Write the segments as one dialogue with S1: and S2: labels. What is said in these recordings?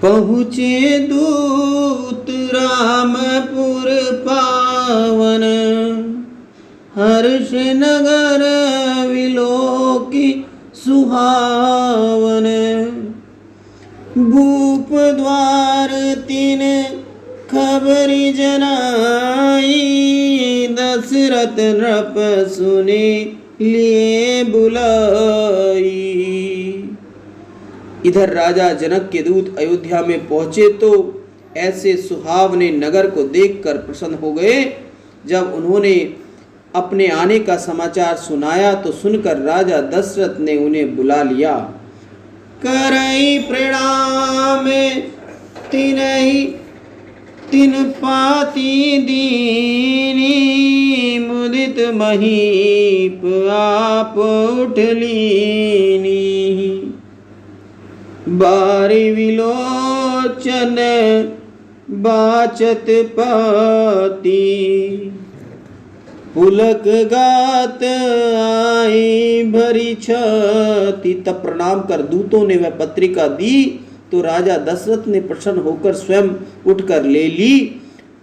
S1: पहुँचे दूत रामपुर पावन, हर्ष नगर विलोकी सुहावन। भूप द्वार तीन खबरी जनाई, दशरथ नृप सुने लिए बुलाई। इधर राजा जनक के दूत अयोध्या में पहुंचे तो ऐसे सुहावने नगर को देखकर प्रसन्न हो गए। जब उन्होंने अपने आने का समाचार सुनाया तो सुनकर राजा दशरथ ने उन्हें बुला लिया। करई प्रणाम तिनहि तिन पाती दीनी, मुदित महीप आप उठ लीनी। बारी विलोचन बाचत पाती, पुलक गात आई भरी छाती। तब प्रणाम कर दूतों ने वह पत्रिका दी तो राजा दशरथ ने प्रसन्न होकर स्वयं उठकर ले ली।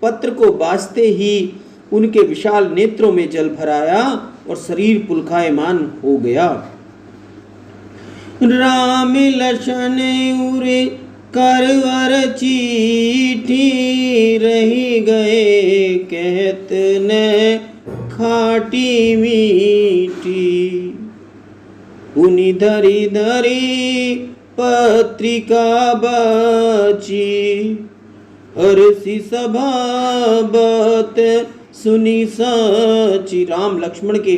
S1: पत्र को बाजते ही उनके विशाल नेत्रों में जल भर आया और शरीर पुलकायमान हो गया। राम लक्षण उरे करवर चीठी, रही गए कहत न खाटी मीठी। पुनि धरी धरी पत्रिका बाची, हर्षि सभा बात सुनी साची। राम लक्ष्मण के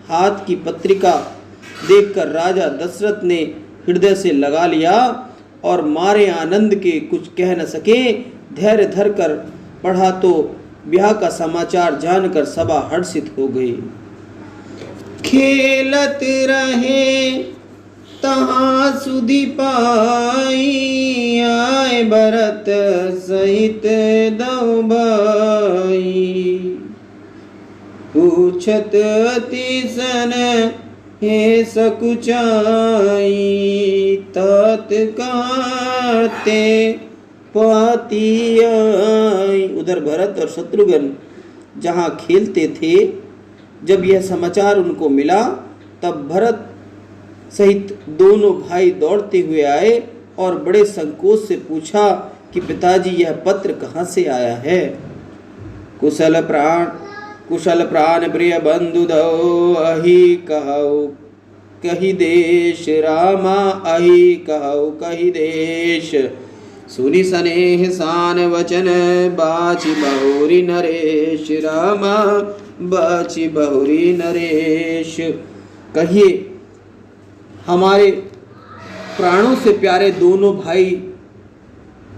S1: हाथ की पत्रिका देखकर राजा दशरथ ने हृदय से लगा लिया और मारे आनंद के कुछ कह न सके। धैर्य धर कर पढ़ा तो ब्याह का समाचार जानकर सभा हर्षित हो गई। खेलत रहे तहाँ सुधि पाई, आए भरत सहित दो भाई। पूछत अतिशन हे सकुचाई, तात काते पाती आई। उधर भरत और शत्रुघ्न जहाँ खेलते थे, जब यह समाचार उनको मिला तब भरत सहित दोनों भाई दौड़ते हुए आए और बड़े संकोच से पूछा कि पिताजी यह पत्र कहाँ से आया है। कुशल प्राण प्रिय बंधु दो, अहि कहु कही देश रामा, अहि कहु कही देश। सुनि सनेह सान वचन, बाची बहुरी नरेश रामा, बाची बहुरी नरेश। कहिए हमारे प्राणों से प्यारे दोनों भाई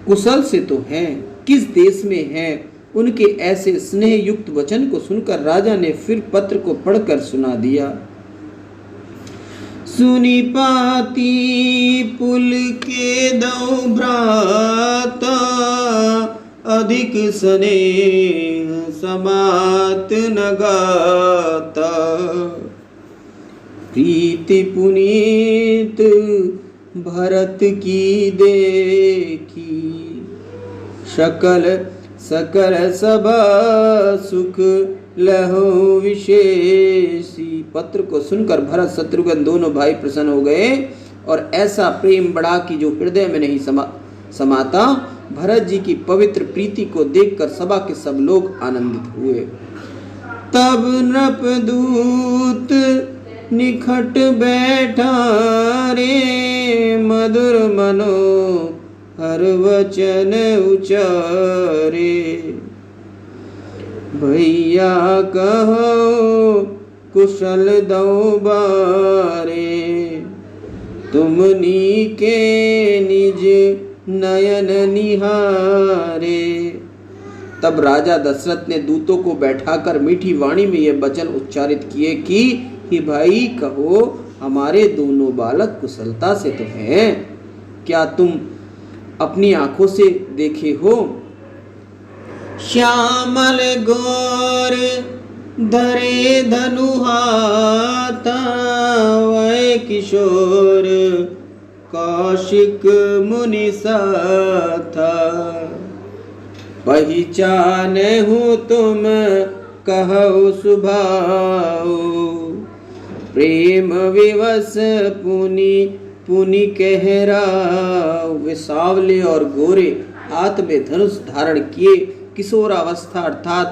S1: कुशल से तो हैं, किस देश में हैं। उनके ऐसे स्नेह युक्त वचन को सुनकर राजा ने फिर पत्र को पढ़कर सुना दिया। सुनी पाती पुल के दो भ्राता, अधिक स्नेह समात न गाता। प्रीति पुनीत भरत की देखी, सकल सभा सुख लहो विशेषी। पत्र को सुनकर भरत शत्रुघ्न दोनों भाई प्रसन्न हो गए और ऐसा प्रेम बढ़ा कि जो हृदय में नहीं समाता। भरत जी की पवित्र प्रीति को देखकर सभा के सब लोग आनंदित हुए। तब नृपदूत निखट बैठा रे, मधुर मनो हर वचन उचारे। भैया कहो कुशल दो बारे, तुमनी के निज नयन निहारे। तब राजा दशरथ ने दूतों को बैठाकर मीठी वाणी में यह वचन उच्चारित किए कि भाई कहो हमारे दोनों बालक कुशलता से तो हैं, क्या तुम अपनी आंखों से देखे हो। श्यामल गौर धरे धनु हाथा, वै किशोर कौशिक मुनि सा था। पहचाने हूँ तुम कहो सुभाओ, प्रेम विवश पुनि पुनि कहराओ। वे सांवले और गोरे, हाथ में धनुष धारण किए, किशोरावस्था अर्थात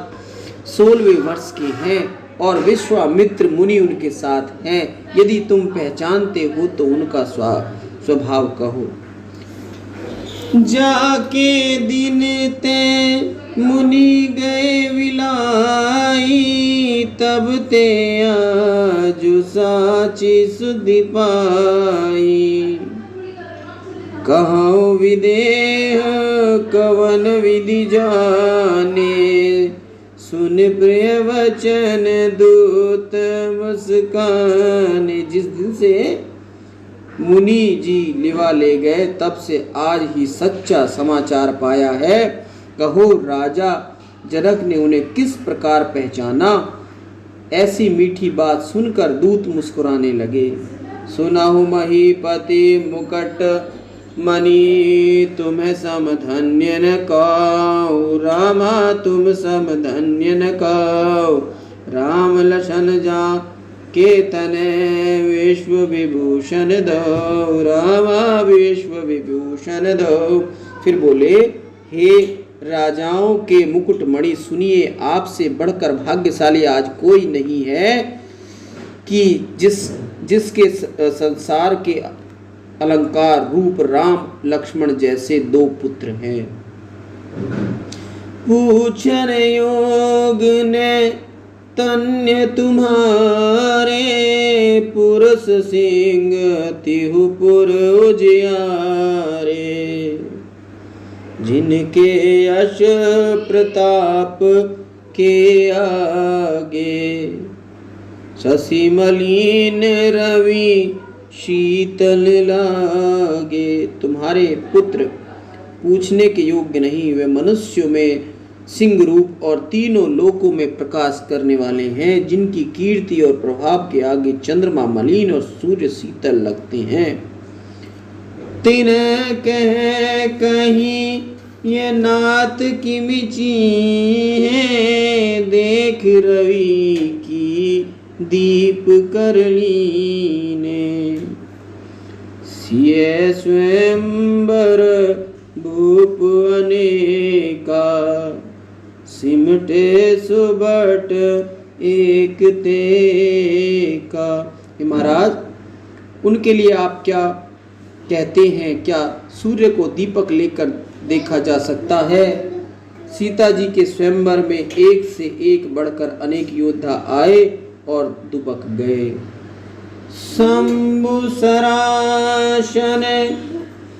S1: 16वें वर्ष के हैं और विश्वामित्र मुनि उनके साथ हैं। यदि तुम पहचानते हो तो उनका स्वभाव कहो। जाके दिन ते मुनि गए विलाई, तब ते आजु साची सुधि पाई। कहो विदेह कवन विधि जाने, सुन प्रिय वचन दूत मुस्काने। जिस दिन से मुनि जी लिवा ले गए तब से आज ही सच्चा समाचार पाया है। कहो राजा जनक ने उन्हें किस प्रकार पहचाना। ऐसी मीठी बात सुनकर दूत मुस्कुराने लगे। सुनाहु महीपति मुकट मणि, तुम्हें सम धन्य न कहो। रामा तुम सम धन्य न कहो। राम लसन जा के तने विश्व विभूषण दो। रामा विश्व विभूषण दो। फिर बोले, हे राजाओं के मुकुट मणि, सुनिए, आपसे बढ़कर भाग्यशाली आज कोई नहीं है कि जिसके संसार के अलंकार रूप राम लक्ष्मण जैसे 2 पुत्र हैं। पूछन योग ने तन्य तुम्हारे, पुरुष सिंह तिहु पुर उजियारे। जिनके यश प्रताप के आगे, शशि मलिन रवि शीतल लागे। तुम्हारे पुत्र पूछने के योग्य नहीं, वे मनुष्यों में सिंह रूप और तीनों लोकों में प्रकाश करने वाले हैं। जिनकी कीर्ति और प्रभाव के आगे चंद्रमा मलिन और सूर्य शीतल लगते हैं। तिन कह कहीं ये नात की मिची है, देख रवि की दीप करली ने। सिय स्वयंवर भूप अनेका, सिमटे सुबट एक ते का। महाराज उनके लिए आप क्या कहते हैं? क्या सूर्य को दीपक लेकर देखा जा सकता है? सीता जी के स्वयंवर में एक से एक बढ़कर अनेक योद्धा आए और दुबक गए। शंभु सरासन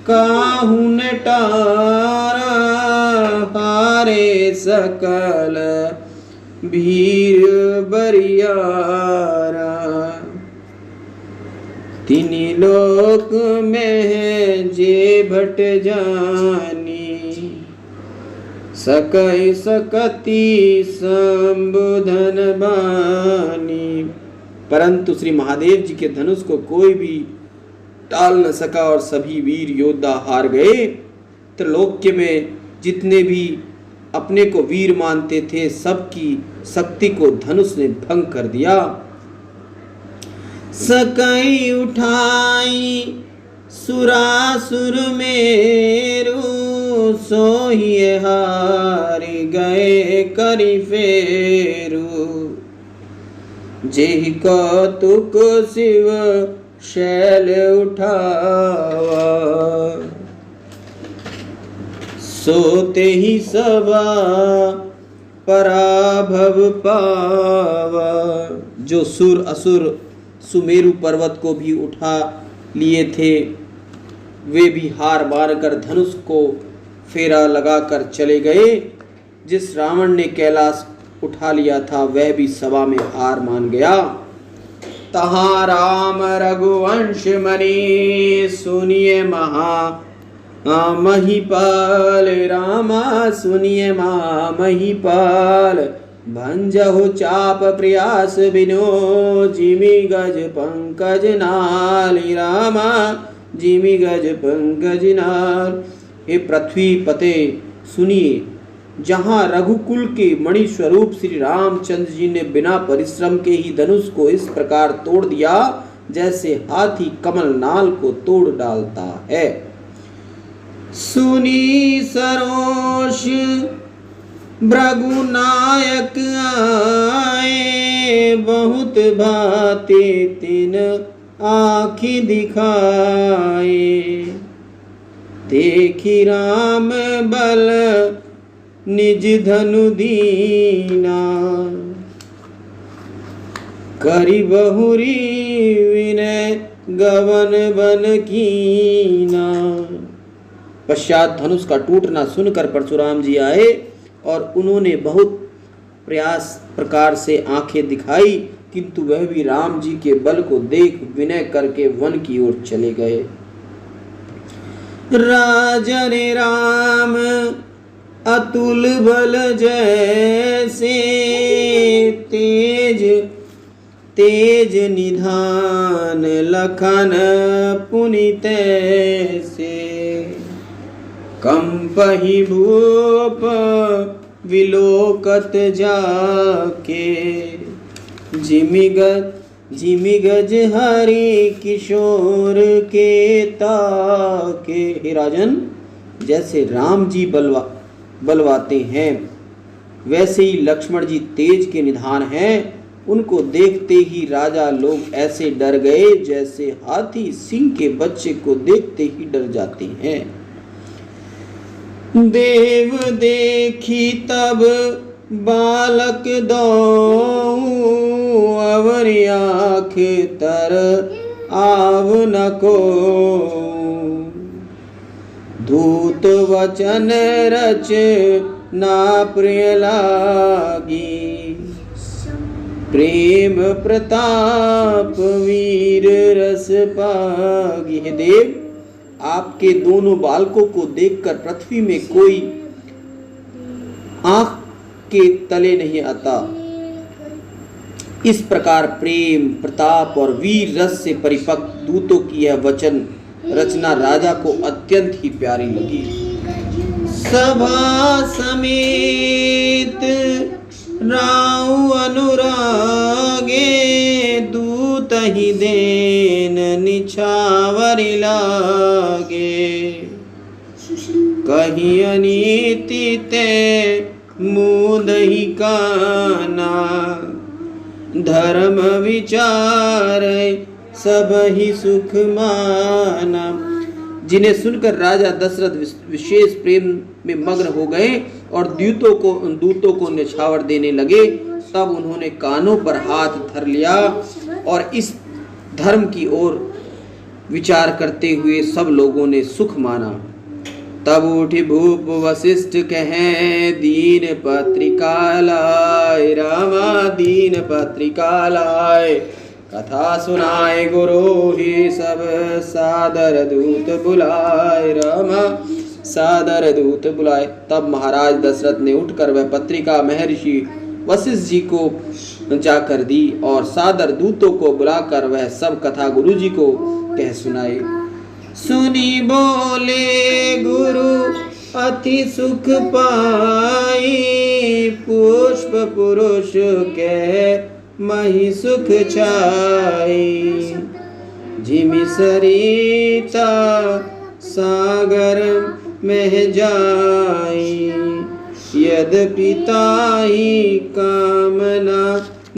S1: काहू नटारा, हारे सकल भीर बरियारा। तिनि लोक में जे भट जानी, सकई सकती संबुधन बानी। परंतु श्री महादेव जी के धनुष को कोई भी टाल न सका और सभी वीर योद्धा हार गए। त्रिलोक्य में जितने भी अपने को वीर मानते थे, सबकी शक्ति को धनुष ने भंग कर दिया। सकई उठाई सुरासुर मेरु, सोहिए हारि गए करि फेरु। जेहि कौतुक शिव शैल उठावा, सोते ही सबा पराभव पावा। जो सुर असुर सुमेरु पर्वत को भी उठा लिए थे, वे भी हार मानकर धनुष को फेरा लगाकर चले गए। जिस रावण ने कैलाश उठा लिया था, वह भी सभा में हार मान गया। तहाँ राम रघुवंश मणि, सुनिए महा महिपाल। रामा सुनिए महिपाल, भंजहु चाप प्रयास बिनो, जिमि गज पंकज नाल। रामा जिमि गज पंकज नार। हे पृथ्वी पते सुनिए, जहाँ रघुकुल के मणि स्वरूप श्री रामचंद्र जी ने बिना परिश्रम के ही धनुष को इस प्रकार तोड़ दिया जैसे हाथी कमल नाल को तोड़ डालता है। सुनी सरोष भृगुनायक आए, बहुत भाते तिन आँखि दिखाए। देखी राम बल निज धनु दीना, करी बहुरी विनय गवन बन कीना। पश्चात धनुष का टूटना सुनकर परशुराम जी आए और उन्होंने बहुत प्रयास प्रकार से आंखें दिखाई, किंतु वह भी राम जी के बल को देख विनय करके वन की ओर चले गए। राजन राम अतुल बल जैसे, तेज तेज निधान लखन पुनित से। कंपहि भूप विलोकत जाके, जिमि गज हरि किशोर के ताके। हे राजन, जैसे राम जी बलवाते हैं वैसे ही लक्ष्मण जी तेज के निधान हैं। उनको देखते ही राजा लोग ऐसे डर गए जैसे हाथी सिंह के बच्चे को देखते ही डर जाते हैं। देव देखी तब बालक दो, अवर आँख तर आव न को। दूत वचन रच ना प्रिय लागी, प्रेम प्रताप वीर रस पागी। हे देव, आपके दोनों बालकों को देखकर पृथ्वी में कोई आंख के तले नहीं आता। इस प्रकार प्रेम प्रताप और वीर रस से परिपक्व दूतों की यह वचन रचना राजा को अत्यंत ही प्यारी लगी। सभा समेत राउ अनुरागे, दूत ही देन निछावरि लागे। कहीं अनीति ते मूद ही काना, धर्म विचार सब ही सुख माना। जिन्हें सुनकर राजा दशरथ विशेष प्रेम में मग्न हो गए और दूतों को निछावर देने लगे। तब उन्होंने कानों पर हाथ धर लिया और इस धर्म की ओर विचार करते हुए सब लोगों ने सुख माना। तब उठी भूप वशिष्ठ कहें, दीन पत्रिका लाए रामा, दीन पत्रिका लाए। कथा सुनाए गुरु ही सब, सादर दूत बुलाए रामा, सादर दूत बुलाए। तब महाराज दशरथ ने उठकर वह पत्रिका महर्षि वशिष्ठ जी को जाकर दी और सादर दूतों को बुलाकर वह सब कथा गुरु जी को कह सुनाई। सुनी बोले गुरु अति सुख पाई, पुष्प पुरुष के मही सुख छाई। जिमि सरिता सागर में जाई, यद्यपि ताहि कामना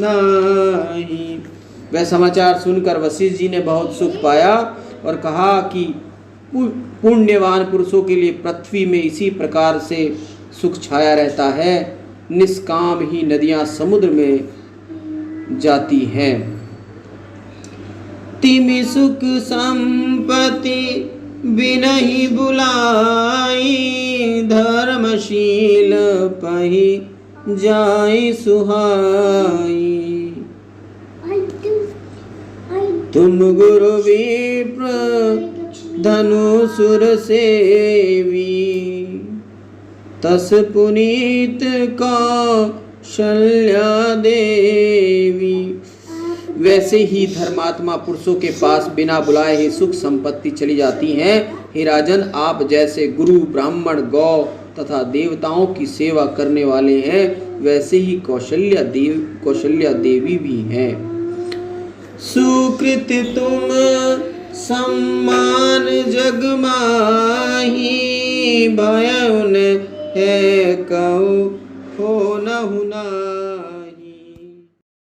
S1: नाही। वह समाचार सुनकर वशिष्ठ जी ने बहुत सुख पाया और कहा कि पुण्यवान पुरुषों के लिए पृथ्वी में इसी प्रकार से सुख छाया रहता है। निष्काम ही नदियां समुद्र में जाती हैं। तिमि सुख संपत्ति बिनहि बुलाई, धर्मशील पहि जाई सुहाई। तुम गुरु विप्र धनु सुर सेवी, तस पुनीत कौशल्या देवी। वैसे ही धर्मात्मा पुरुषों के पास बिना बुलाए ही सुख संपत्ति चली जाती है। हे राजन, आप जैसे गुरु, ब्राह्मण, गौ तथा देवताओं की सेवा करने वाले हैं, वैसे ही कौशल्या देवी भी हैं। सुकृत तुम सम्मान जग माही, भय उन है कहु हो न हुना।